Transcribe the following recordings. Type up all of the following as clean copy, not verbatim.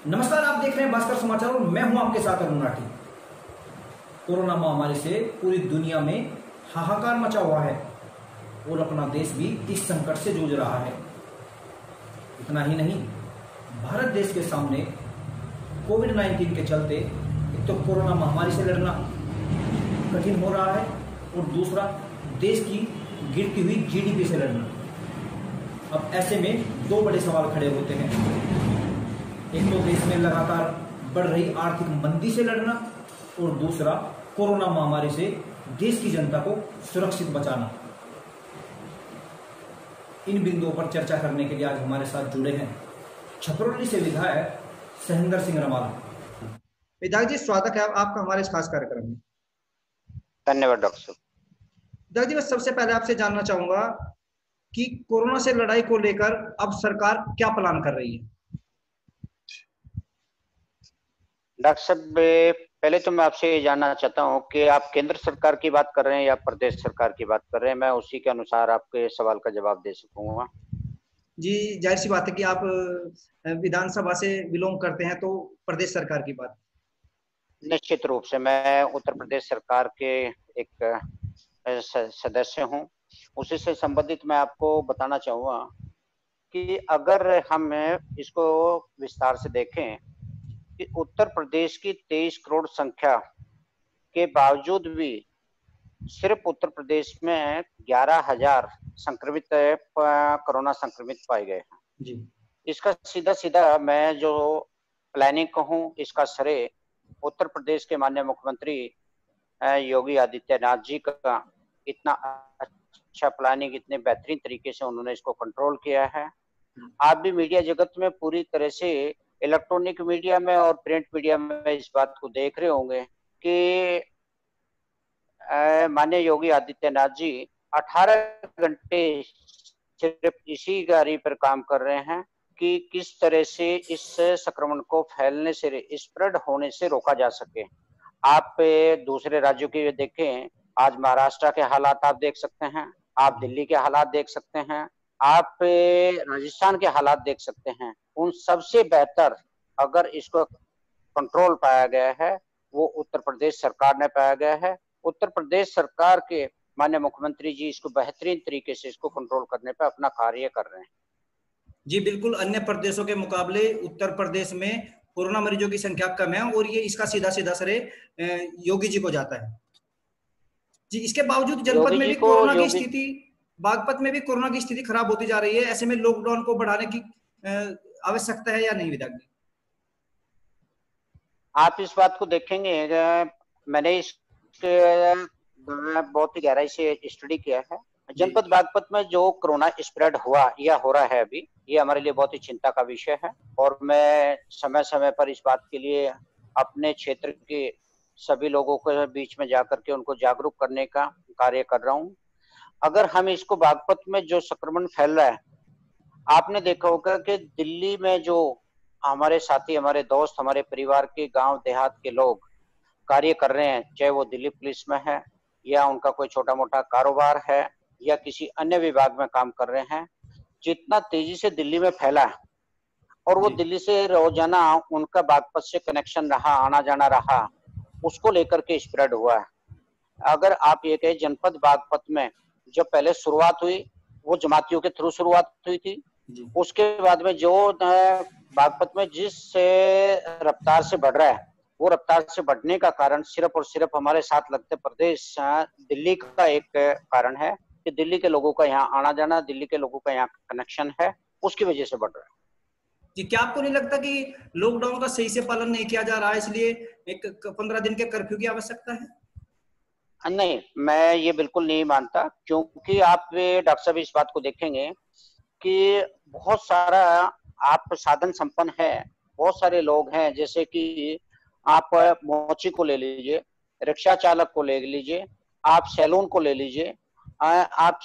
नमस्कार, आप देख रहे हैं भास्कर समाचार और मैं हूं आपके साथ अरुण राठी। कोरोना महामारी से पूरी दुनिया में हाहाकार मचा हुआ है और अपना देश भी इस संकट से जूझ रहा है। इतना ही नहीं, भारत देश के सामने कोविड-19 के चलते एक तो कोरोना महामारी से लड़ना कठिन हो रहा है और दूसरा देश की गिरती हुई जीडीपी से लड़ना। अब ऐसे में दो बड़े सवाल खड़े होते हैं। एक तो देश में लगातार बढ़ रही आर्थिक मंदी से लड़ना और दूसरा कोरोना महामारी से देश की जनता को सुरक्षित बचाना। इन बिंदुओं पर चर्चा करने के लिए आज हमारे साथ जुड़े हैं छपरौली से विधायक सहेंद्र सिंह रमाला। विधायक जी, स्वागत है आपका हमारे इस खास कार्यक्रम में। धन्यवाद डॉक्टर साहब। विधायक जी, मैं सबसे पहले आपसे जानना चाहूंगा कि कोरोना से लड़ाई को लेकर अब सरकार क्या प्लान कर रही है? डॉक्टर साहब, पहले तो मैं आपसे ये जानना चाहता हूँ कि आप केंद्र सरकार की बात कर रहे हैं या प्रदेश सरकार की बात कर रहे हैं। मैं उसी के अनुसार आपके सवाल का जवाब दे सकूंगा। जी, जाहिर सी बात है कि आप विधानसभा से बिलोंग करते हैं, तो प्रदेश सरकार की बात। निश्चित रूप से मैं उत्तर प्रदेश सरकार के एक सदस्य हूँ। उसी से संबंधित मैं आपको बताना चाहूँगा कि अगर हम इसको विस्तार से देखें कि उत्तर प्रदेश की 23 करोड़ संख्या के बावजूद भी सिर्फ उत्तर प्रदेश में 11,000 संक्रमित कोरोना संक्रमित पाए गए हैं जी। इसका सीधा सीधा मैं जो प्लानिंग कहूँ, इसका श्रेय उत्तर प्रदेश के माननीय मुख्यमंत्री योगी आदित्यनाथ जी का इतना अच्छा प्लानिंग, इतने बेहतरीन तरीके से उन्होंने इसको कंट्रोल किया है। आप भी मीडिया जगत में पूरी तरह से, इलेक्ट्रॉनिक मीडिया में और प्रिंट मीडिया में इस बात को देख रहे होंगे कि माननीय योगी आदित्यनाथ जी 18 घंटे सिर्फ इसी गाड़ी पर काम कर रहे हैं कि किस तरह से इस संक्रमण को फैलने से, स्प्रेड होने से रोका जा सके। आप दूसरे राज्यों के देखें, आज महाराष्ट्र के हालात आप देख सकते हैं, आप दिल्ली के हालात देख सकते हैं, आप राजस्थान के हालात देख सकते हैं। उन सबसे बेहतर अगर इसको कंट्रोल पाया गया है वो उत्तर प्रदेश सरकार ने पाया गया है। उत्तर प्रदेश सरकार के माननीय मुख्यमंत्री जी इसको बेहतरीन तरीके से इसको कंट्रोल करने पर अपना कार्य कर रहे हैं। जी बिल्कुल, अन्य प्रदेशों के मुकाबले उत्तर प्रदेश में कोरोना मरीजों की संख्या कम है और ये इसका सीधा सीधा श्रेय योगी जी को जाता है। जी, इसके बावजूद जनपद में भी कोरोना की स्थिति, बागपत में भी कोरोना की स्थिति खराब होती जा रही है। ऐसे में लॉकडाउन को बढ़ाने की आवश्यकता है या नहीं विधायक जी? आप इस बात को देखेंगे, मैंने इसके बहुत ही गहराई से स्टडी किया है। जनपद बागपत में जो कोरोना स्प्रेड हुआ या हो रहा है अभी, ये हमारे लिए बहुत ही चिंता का विषय है और मैं समय समय पर इस बात के लिए अपने क्षेत्र के सभी लोगों के बीच में जाकर के उनको जागरूक करने का कार्य कर रहा हूँ। अगर हम इसको बागपत में जो संक्रमण फैल रहा है, आपने देखा होगा कि दिल्ली में जो हमारे साथी, हमारे दोस्त, हमारे परिवार के गांव देहात के लोग कार्य कर रहे हैं, चाहे वो दिल्ली पुलिस में है या उनका कोई छोटा मोटा कारोबार है या किसी अन्य विभाग में काम कर रहे हैं, जितना तेजी से दिल्ली में फैला है और वो दिल्ली से रोजाना उनका बागपत से कनेक्शन रहा, आना जाना रहा, उसको लेकर के स्प्रेड हुआ है। अगर आप ये कहें, जनपद बागपत में जब पहले शुरुआत हुई वो जमातियों के थ्रू शुरुआत हुई थी, उसके बाद में जो बागपत में जिस रफ्तार से बढ़ रहा है, वो रफ्तार से बढ़ने का कारण सिर्फ और सिर्फ हमारे साथ लगते प्रदेश दिल्ली का एक कारण है कि दिल्ली के लोगों का यहाँ आना जाना, दिल्ली के लोगों का यहाँ कनेक्शन है, उसकी वजह से बढ़ रहा है। जी, क्या आपको नहीं लगता कि लॉकडाउन का सही से पालन नहीं किया जा रहा है, इसलिए एक 15 दिन के कर्फ्यू की आवश्यकता है? नहीं, मैं ये बिल्कुल नहीं मानता, क्योंकि आप डॉक्टर साहब इस बात को देखेंगे कि बहुत सारा आप साधन संपन्न है, बहुत सारे लोग हैं, जैसे कि आप मोची को ले लीजिए, रिक्शा चालक को ले लीजिए, आप सैलून को ले लीजिए, आप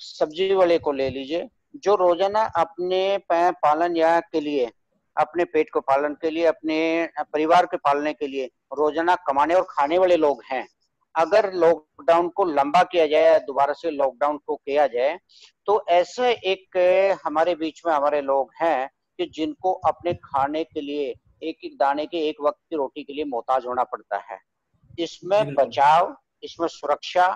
सब्जी वाले को ले लीजिए, जो रोजाना अपने पालन या के लिए, अपने पेट को पालन के लिए, अपने परिवार के पालने के लिए रोजाना कमाने और खाने वाले लोग हैं। अगर लॉकडाउन को लंबा किया जाए, दोबारा से लॉकडाउन को किया जाए, तो ऐसे एक हमारे बीच में हमारे लोग हैं कि जिनको अपने खाने के लिए एक एक दाने के एक वक्त की रोटी के लिए मोहताज होना पड़ता है। जी इसमें बिल्कुल। बचाव, इसमें सुरक्षा,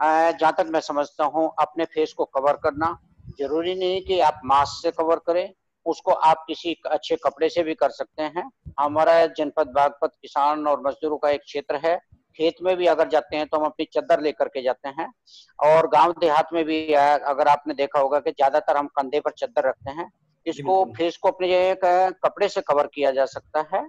जहां तक मैं समझता हूँ अपने फेस को कवर करना, जरूरी नहीं कि आप मास्क से कवर करें, उसको आप किसी अच्छे कपड़े से भी कर सकते हैं। हमारा जनपद बागपत किसान और मजदूरों का एक क्षेत्र है। खेत में भी अगर जाते हैं तो हम अपनी चद्दर लेकर के जाते हैं, और गांव देहात में भी अगर आपने देखा होगा कि ज्यादातर हम कंधे पर चद्दर रखते हैं। जी इसको बिल्कुल। फेस को अपने एक कपड़े से कवर किया जा सकता है।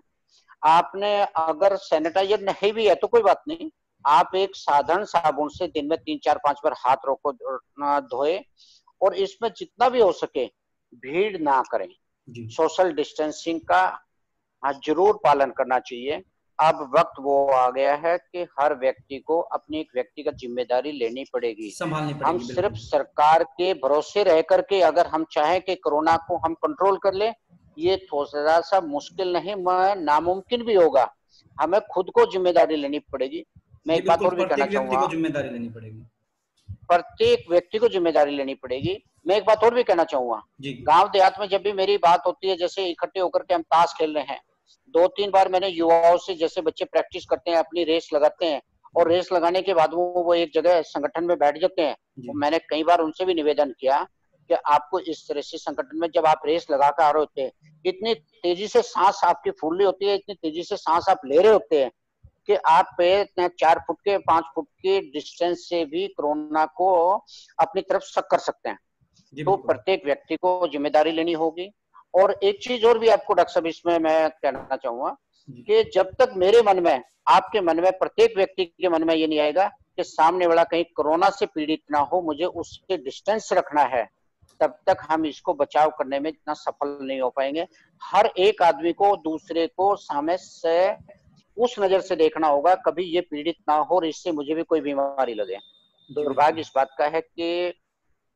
आपने अगर सैनिटाइजर नहीं भी है तो कोई बात नहीं, आप एक साधारण साबुन से दिन में 3 4 5 बार हाथ रोको धोए, और इसमें जितना भी हो सके भीड़ ना करें। जी सोशल डिस्टेंसिंग का जरूर पालन करना चाहिए। अब वक्त वो आ गया है कि हर व्यक्ति को अपनी एक व्यक्तिगत जिम्मेदारी लेनी पड़ेगी। संभालनी हम पड़ेगी सिर्फ बिल्कुल। सरकार के भरोसे रह करके अगर हम चाहें कि कोरोना को हम कंट्रोल कर ले, ये थोड़ा सा मुश्किल नहीं, नामुमकिन भी होगा। हमें खुद को जिम्मेदारी लेनी पड़ेगी। मैं जी एक बात बिल्कुल, और भी कहना प्रत्येक व्यक्ति चाहूंगा, को जिम्मेदारी लेनी पड़ेगी। प्रत्येक व्यक्ति को जिम्मेदारी लेनी पड़ेगी। मैं एक बात और भी कहना चाहूंगा, जी गांव देहात में जब भी मेरी बात होती है, जैसे इकट्ठे होकर के हम ताश खेल रहे हैं, 2 3 बार मैंने युवाओं से, जैसे बच्चे प्रैक्टिस करते हैं, अपनी रेस लगाते हैं, और रेस लगाने के बाद वो एक जगह संगठन में बैठ जाते हैं, जी और मैंने कई बार उनसे भी निवेदन किया कि आपको इस तरह से संगठन में जब आप रेस लगा कर आ रहे होते हैं, इतनी तेजी से सांस आपकी फूल रही होती है, इतनी तेजी से सांस आप ले रहे होते हैं कि आप पे 4 फुट के 5 फुट के डिस्टेंस से भी कोरोना को अपनी तरफ सक कर सकते हैं। जी तो बिल्कुल। प्रत्येक व्यक्ति को जिम्मेदारी लेनी होगी। और एक चीज और भी आपको डॉक्टर साहब इसमें मैं कहना चाहूंगा जी कि जब तक मेरे मन में, आपके मन में, प्रत्येक व्यक्ति के मन में ये नहीं आएगा कि सामने वाला कहीं कोरोना से पीड़ित ना हो, मुझे उससे डिस्टेंस रखना है, तब तक हम इसको बचाव करने में इतना सफल नहीं हो पाएंगे। हर एक आदमी को दूसरे को सामने से उस नजर से देखना होगा, कभी ये पीड़ित ना हो और इससे मुझे भी कोई बीमारी लगे। जी बिल्कुल। दुर्भाग्य इस बात का है कि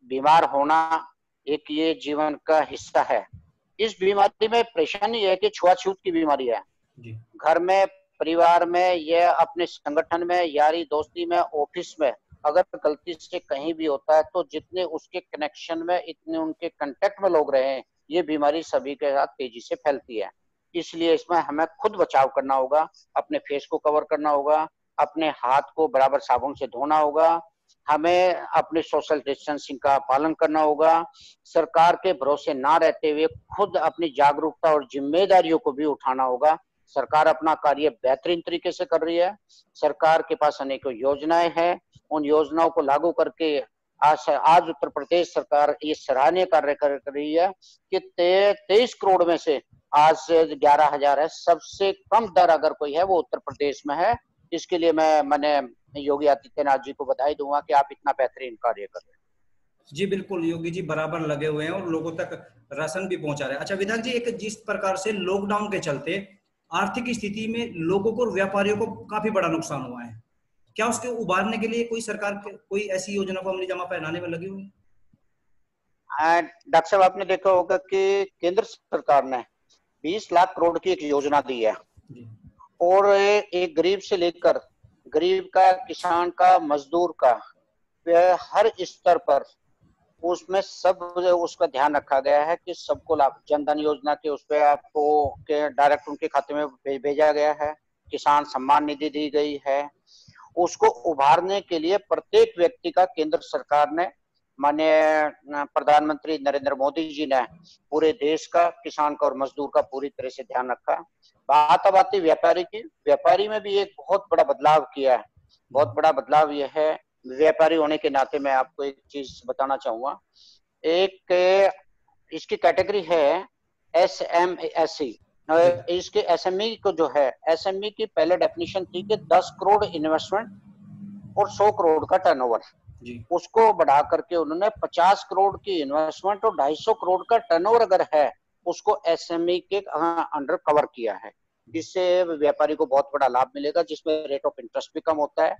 बीमार होना एक ये जीवन का हिस्सा है। इस बीमारी में परेशानी है कि छुआछूत की बीमारी है। जी घर में, परिवार में, या अपने संगठन में, यारी दोस्ती में, ऑफिस में, अगर गलती से कहीं भी होता है तो जितने उसके कनेक्शन में, इतने उनके कांटेक्ट में लोग रहे हैं, ये बीमारी सभी के साथ तेजी से फैलती है। इसलिए इसमें हमें खुद बचाव करना होगा, अपने फेस को कवर करना होगा, अपने हाथ को बराबर साबुन से धोना होगा, हमें अपने सोशल डिस्टेंसिंग का पालन करना होगा, सरकार के भरोसे ना रहते हुए खुद अपनी जागरूकता और जिम्मेदारियों को भी उठाना होगा। सरकार अपना कार्य बेहतरीन तरीके से कर रही है। सरकार के पास अनेकों योजनाएं हैं, उन योजनाओं को लागू करके आज उत्तर प्रदेश सरकार ये सराहनीय कार्य कर रही है कि 23 करोड़ में से आज 11,000 है। सबसे कम दर अगर कोई है वो उत्तर प्रदेश में है। इसके लिए मैंने योगी आदित्यनाथ जी को बधाई दूंगा कि आप इतना बेहतरीन कार्य कर रहे हैं। जी बिल्कुल, योगी जी बराबर लगे हुए हैं और लोगों तक राशन भी पहुंचा रहे हैं। अच्छा विधायक जी, एक जिस प्रकार से लॉकडाउन के चलते आर्थिक स्थिति में लोगों को और व्यापारियों को काफी बड़ा नुकसान हुआ है, क्या उसके उबारने के लिए कोई सरकार कोई ऐसी योजना को अमली जामा पहनाने में लगी हुई है? डॉक्टर साहब, आपने देखा होगा कि केंद्र सरकार ने 20 लाख करोड़ की एक योजना दी है, जी और एक गरीब से लेकर, गरीब का, किसान का, मजदूर का, हर स्तर पर उसमें सब उसका ध्यान रखा गया है कि सबको लाभ, जनधन योजना के उस पे आपको के डायरेक्ट उनके खाते में भेजा गया है, किसान सम्मान निधि दी गई है। उसको उभारने के लिए प्रत्येक व्यक्ति का केंद्र सरकार ने, माननीय प्रधानमंत्री नरेंद्र मोदी जी ने पूरे देश का, किसान का और मजदूर का पूरी तरह से ध्यान रखा। बात अब आती व्यापारी की। व्यापारी में भी एक बहुत बड़ा बदलाव किया है। जी बहुत बड़ा बदलाव यह है, व्यापारी होने के नाते मैं आपको एक चीज बताना चाहूंगा। एक इसकी कैटेगरी है SMSE। जी इसके SME को जो है, SME की पहले डेफिनेशन थी कि 10 करोड़ इन्वेस्टमेंट और 100 करोड़ का टर्नओवर। जी उसको बढ़ा करके उन्होंने 50 करोड़ की इन्वेस्टमेंट और 250 करोड़ का टर्नओवर अगर है, उसको SME के अंडर कवर किया है। इससे व्यापारी को बहुत बड़ा लाभ मिलेगा, जिसमें रेट ऑफ इंटरेस्ट भी कम होता है।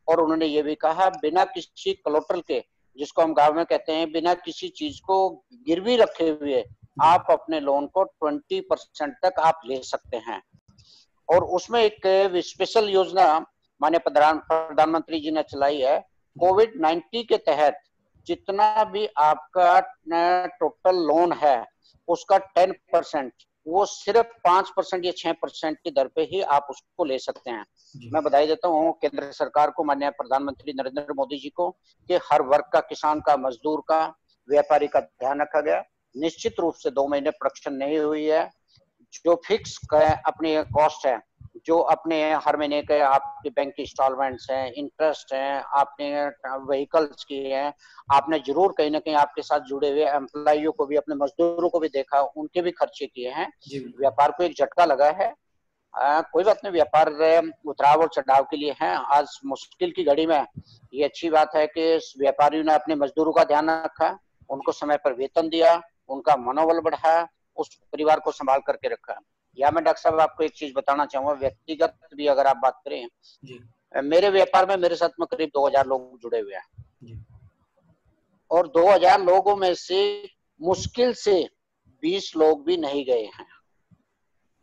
और उन्होंने ये भी कहा, बिना किसी कोलेटरल के, जिसको हम गांव में कहते हैं, बिना किसी चीज को गिरवी रखे हुए जी आप अपने लोन को 20% तक आप ले सकते हैं। और उसमें एक स्पेशल योजना माननीय प्रधानमंत्री जी ने चलाई है। जी कोविड-19 के तहत जितना भी आपका टोटल लोन है, उसका 10% वो सिर्फ 5% या 6% की दर पे ही आप उसको ले सकते हैं। मैं बधाई देता हूँ केंद्र सरकार को, माननीय प्रधानमंत्री नरेंद्र मोदी जी को, कि हर वर्ग का, किसान का, मजदूर का, व्यापारी का ध्यान रखा गया। निश्चित रूप से 2 महीने प्रोडक्शन नहीं हुई है। जो फिक्स अपनी कॉस्ट है, जो अपने हर महीने के आपके बैंक की इंस्टॉलमेंट्स हैं, इंटरेस्ट हैं, आपने व्हीकल्स की हैं, आपने जरूर कहीं ना कहीं आपके साथ जुड़े हुए एम्प्लॉइयों को भी, अपने मजदूरों को भी देखा, उनके भी खर्चे किए हैं। व्यापार को एक झटका लगा है। कोई बात नहीं, व्यापार उतराव और चढ़ाव के लिए है। आज मुश्किल की घड़ी में ये अच्छी बात है कि व्यापारियों ने अपने मजदूरों का ध्यान रखा, उनको समय पर वेतन दिया, उनका मनोबल बढ़ाया, उस परिवार को संभाल करके रखा। या मैं डॉक्टर साहब आपको एक चीज बताना चाहूंगा, व्यक्तिगत भी अगर आप बात करें जी। मेरे व्यापार में मेरे साथ में करीब 2000 लोग जुड़े हुए हैं जी। और 2000 लोगों में से मुश्किल से 20 लोग भी नहीं गए हैं।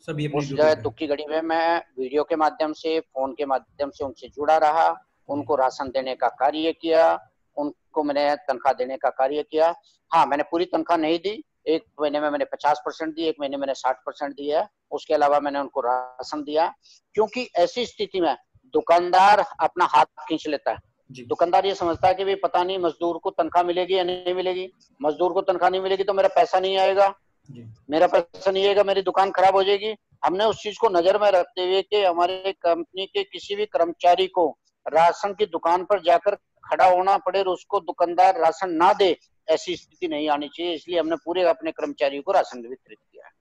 सब ये उस दुख की घड़ी में मैं वीडियो के माध्यम से, फोन के माध्यम से उनसे जुड़ा रहा, उनको राशन देने का कार्य किया, उनको मैंने तनख्वाह देने का कार्य किया। हाँ, मैंने पूरी तनख्वाह नहीं दी, एक महीने में मैंने 50% दी, एक महीने मैंने 60% दिया है। उसके अलावा मैंने उनको राशन दिया, क्योंकि ऐसी स्थिति में दुकानदार अपना हाथ खींच लेता है। दुकानदार ये समझता है कि भाई पता नहीं मजदूर को तनख्वाह मिलेगी या नहीं मिलेगी, मजदूर को तनख्वाह नहीं मिलेगी तो मेरा पैसा नहीं आएगा, मेरा पैसा नहीं आएगा, मेरी दुकान खराब हो जाएगी। हमने उस चीज को नजर में रखते हुए कि हमारे कंपनी के किसी भी कर्मचारी को राशन की दुकान पर जाकर खड़ा होना पड़े और उसको दुकानदार राशन ना दे, ऐसी स्थिति नहीं आनी चाहिए। इसलिए हमने पूरे अपने कर्मचारियों को राशन वितरित किया है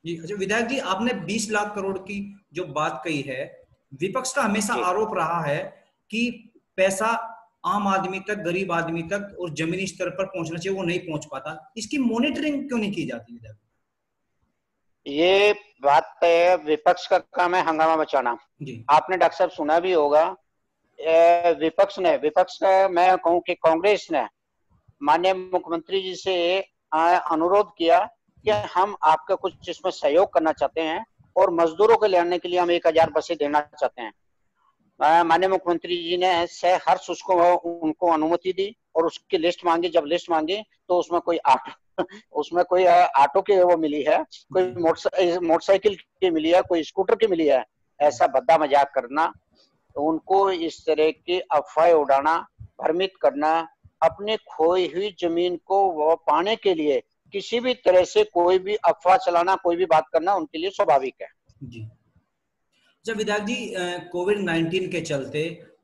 जी। अच्छा विधायक जी, आपने 20 लाख करोड़ की जो बात कही है, विपक्ष का हमेशा आरोप रहा है कि पैसा आम आदमी तक, गरीब आदमी तक और जमीनी स्तर पर पहुंचना चाहिए, वो नहीं पहुंच पाता। इसकी मॉनिटरिंग क्यों नहीं की जाती विधायक? ये बात विपक्ष का काम है हंगामा मचाना। आपने डॉक्टर साहब सुना भी होगा, विपक्ष ने मैं कहूं कि कांग्रेस ने माननीय मुख्यमंत्री जी से अनुरोध किया कि हम आपका कुछ इसमें सहयोग करना चाहते हैं और मजदूरों को लाने के लिए हम 1000 बसें देना चाहते हैं। माननीय मुख्यमंत्री जी ने सहर्ष उसको उनको अनुमति दी और उसकी लिस्ट मांगी। जब लिस्ट मांगी तो उसमें कोई ऑटो की वो मिली है, कोई मोटरसाइकिल की मिली है, कोई स्कूटर की मिली है। ऐसा बद्दा मजाक करना, उनको इस तरह की अफवाह उड़ाना, भ्रमित करना, अपने खोई हुई जमीन को वो पाने के लिए किसी भी तरह से कोई भी अफवाह चलाना, कोई भी बात करना उनके लिए स्वाभाविक है जी। जब विधायक जी कोविड-19 के चलते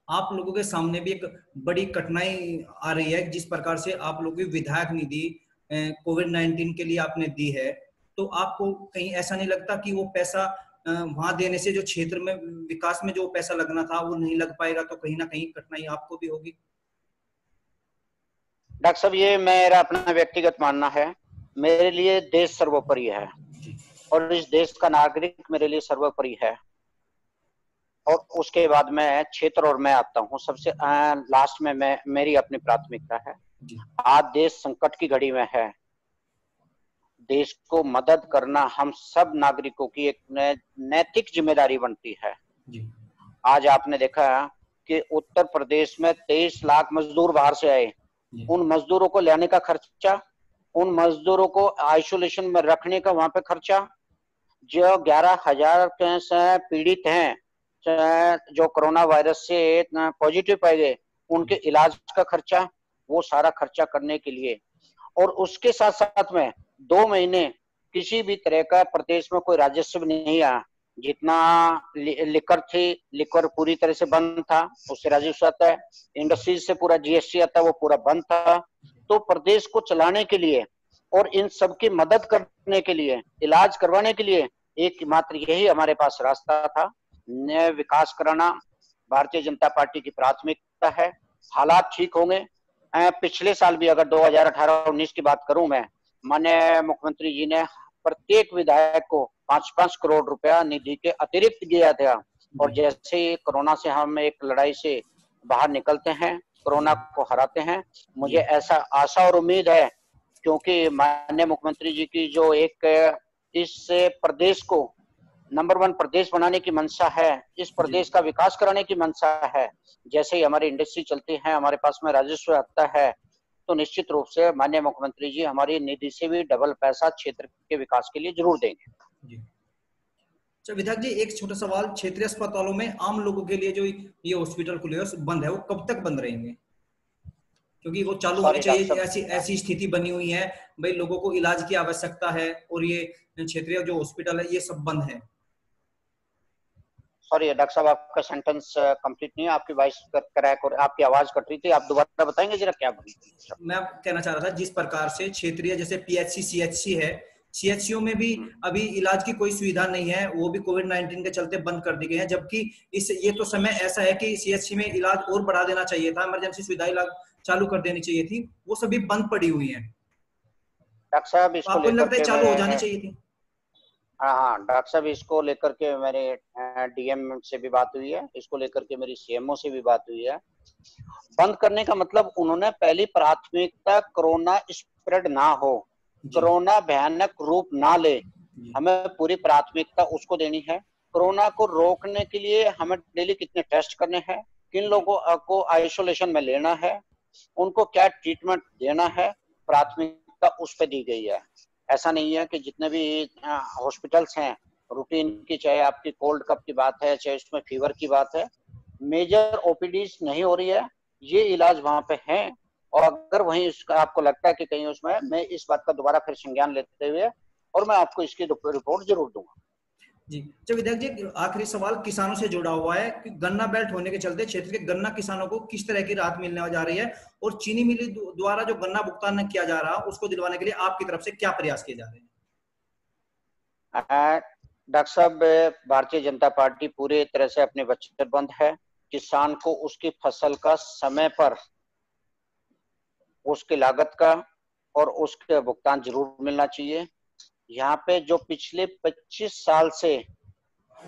आप लोगों के सामने भी एक बड़ी कठिनाई आ रही है, जिस प्रकार से आप लोगों की विधायक निधि कोविड-19 के लिए आपने दी है, तो आपको कहीं ऐसा नहीं लगता कि वो पैसा वहां देने से जो क्षेत्र में विकास में जो पैसा लगना था वो नहीं लग पाएगा, तो कहीं ना कहीं कठिनाई आपको भी होगी? डॉक्टर साहब, ये मेरा अपना व्यक्तिगत मानना है। मेरे लिए देश सर्वोपरि है और इस देश का नागरिक मेरे लिए सर्वोपरि है, और उसके बाद में क्षेत्र और मैं आता हूँ। सबसे लास्ट में मेरी अपनी प्राथमिकता है। आज देश संकट की घड़ी में है, देश को मदद करना हम सब नागरिकों की एक नैतिक जिम्मेदारी बनती है। आज आपने देखा कि उत्तर प्रदेश में 23 लाख मजदूर बाहर से आए। उन मजदूरों को लाने का खर्चा, उन मजदूरों को आइसोलेशन में रखने का वहां पे खर्चा, जो 11,000 से पीड़ित हैं, जो कोरोना वायरस से पॉजिटिव पाए गए, उनके इलाज का खर्चा, वो सारा खर्चा करने के लिए, और उसके साथ साथ में 2 महीने किसी भी तरह का प्रदेश में कोई राजस्व नहीं आया। जितना लिकर थी, लिकर पूरी तरह से बंद था, उससे राजस्व आता है। इंडस्ट्रीज से पूरा जीएसटी आता है, वो पूरा बंद था। तो प्रदेश को चलाने के लिए और इन सब की मदद करने के लिए, इलाज करवाने के लिए एक मात्र यही हमारे पास रास्ता था। नया विकास कराना भारतीय जनता पार्टी की प्राथमिकता है। हालात ठीक होंगे। पिछले साल भी अगर 2018-19 की बात करूं मैं, माननीय मुख्यमंत्री जी ने प्रत्येक विधायक को 5-5 करोड़ रुपया निधि के अतिरिक्त दिया था। और जैसे कोरोना से हम एक लड़ाई से बाहर निकलते हैं, कोरोना को हराते हैं, मुझे ऐसा आशा और उम्मीद है, क्योंकि माननीय मुख्यमंत्री जी की जो एक इस प्रदेश को नंबर 1 प्रदेश बनाने की मंशा है, इस प्रदेश का विकास कराने की मंशा है। जैसे ही हमारी इंडस्ट्री चलती है, हमारे पास में राजस्व आता है, तो निश्चित रूप से माननीय मुख्यमंत्री जी हमारी निधि से भी डबल पैसा क्षेत्र के विकास के लिए जरूर देंगे जी। अच्छा विधायक जी, एक छोटा सवाल, क्षेत्रीय अस्पतालों में आम लोगों के लिए जो ये हॉस्पिटल खुले हैं बंद है, वो कब तक बंद रहेंगे? क्योंकि वो चालू होने सॉरी डॉक्टर चाहिए, ऐसी साहब, ऐसी स्थिति बनी हुई है, भाई लोगों को इलाज की आवश्यकता है और ये क्षेत्रीय जो हॉस्पिटल है ये सब बंद है। सॉरी डॉक्टर साहब, आपका सेंटेंस कंप्लीट नहीं है, आपकी वॉइस क्रैक और आपकी आवाज कट रही थी, आप दोबारा बताएंगे जरा क्या बोली? मैं कहना चाह रहा था, जिस प्रकार से क्षेत्रीय जैसे पीएचसी सीएचसी है, सीएचसीओ में भी अभी इलाज की कोई सुविधा नहीं है, वो भी कोविड-19 के चलते बंद कर दी गई है, जबकि इस ये तो समय ऐसा है कि सीएचसी में इलाज और बढ़ा देना चाहिए था, इमरजेंसी सुविधा इलाज चालू कर देनी चाहिए थी, वो सभी बंद पड़ी हुई है। डॉक्टर साहब तो इसको आपको नहीं लेकर लगता है के चालू हो जानी मैं, चाहिए थी? हाँ हाँ डॉक्टर साहब, इसको लेकर के मेरे डीएम से भी बात हुई है, इसको लेकर के मेरी सीएमओ से भी बात हुई है। बंद करने का मतलब उन्होंने पहली प्राथमिकता कोरोना स्प्रेड ना हो, कोरोना भयानक रूप ना ले, हमें पूरी प्राथमिकता उसको देनी है। कोरोना को रोकने के लिए हमें डेली कितने टेस्ट करने हैं, किन लोगों को आइसोलेशन में लेना है, उनको क्या ट्रीटमेंट देना है, प्राथमिकता उस पर दी गई है। ऐसा नहीं है कि जितने भी हॉस्पिटल्स हैं रूटीन की, चाहे आपकी कोल्ड कप की बात है, चाहे उसमें फीवर की बात है, मेजर ओपीडीज नहीं हो रही है, ये इलाज वहां पे है। और अगर वहीं उसका आपको लगता है कि कहीं उसमें, मैं इस बात का दोबारा फिर संज्ञान लेते हुए और मैं आपको इसकी रिपोर्ट जरूर दूंगा। जी। अच्छा विधायक जी, आखिरी सवाल किसानों से जुड़ा हुआ है कि गन्ना बेल्ट होने के चलते क्षेत्र के गन्ना किसानों को किस तरह की राहत मिलने जा रही है, और चीनी मिली द्वारा जो गन्ना भुगतान किया जा रहा है उसको दिलवाने के लिए आपकी तरफ से क्या प्रयास किए जा रहे हैं? डॉक्टर साहब, भारतीय जनता पार्टी पूरे तरह से अपने वचनबद्ध है। किसान को उसकी फसल का समय पर उसकी लागत का और उसके भुगतान जरूर मिलना चाहिए। यहाँ पे जो पिछले 25 साल से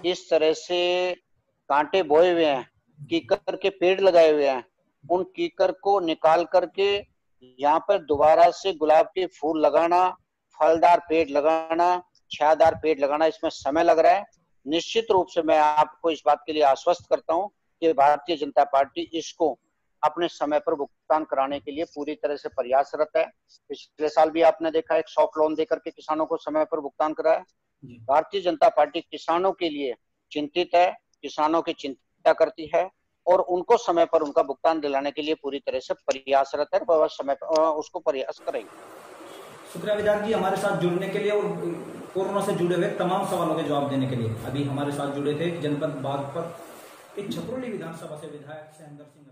इस तरह से कांटे बोए हुए हैं, कीकर के पेड़ लगाए हुए हैं, उन कीकर को निकाल करके यहाँ पर दोबारा से गुलाब के फूल लगाना, फलदार पेड़ लगाना, छायादार पेड़ लगाना, इसमें समय लग रहा है। निश्चित रूप से मैं आपको इस बात के लिए आश्वस्त करता हूँ कि भारतीय जनता पार्टी इसको अपने समय पर भुगतान कराने के लिए पूरी तरह से प्रयासरत है। पिछले साल भी आपने देखा, एक सॉफ्ट लोन देकर के किसानों को समय पर भुगतान कराया। भारतीय जनता पार्टी किसानों के लिए चिंतित है, किसानों की चिंता करती है और उनको समय पर उनका भुगतान दिलाने के लिए पूरी तरह से प्रयासरत है, वह समय पर उसको प्रयास करेंगे। शुक्रिया विधायक जी हमारे साथ जुड़ने के लिए और कोरोना से जुड़े हुए तमाम सवालों के जवाब देने के लिए। अभी हमारे साथ जुड़े थे जनपद बागपत के छतरौली विधानसभा से विधायक सैंदर सिंह।